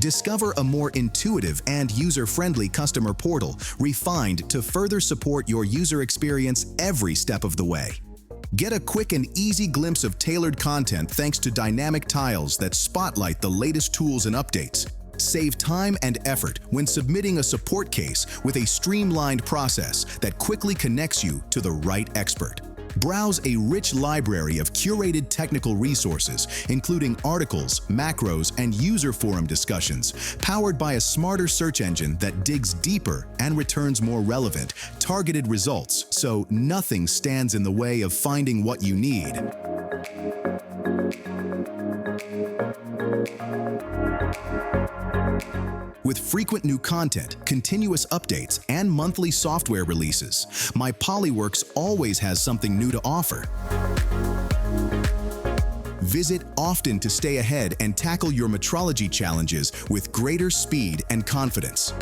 Discover a more intuitive and user-friendly customer portal, refined to further support your user experience every step of the way. Get a quick and easy glimpse of tailored content thanks to dynamic tiles that spotlight the latest tools and updates. Save time and effort when submitting a support case with a streamlined process that quickly connects you to the right expert. Browse a rich library of curated technical resources, including articles, macros, and user forum discussions, powered by a smarter search engine that digs deeper and returns more relevant, targeted results, so nothing stands in the way of finding what you need. With frequent new content, continuous updates, and monthly software releases, MyPolyWorks always has something new to offer. Visit often to stay ahead and tackle your metrology challenges with greater speed and confidence.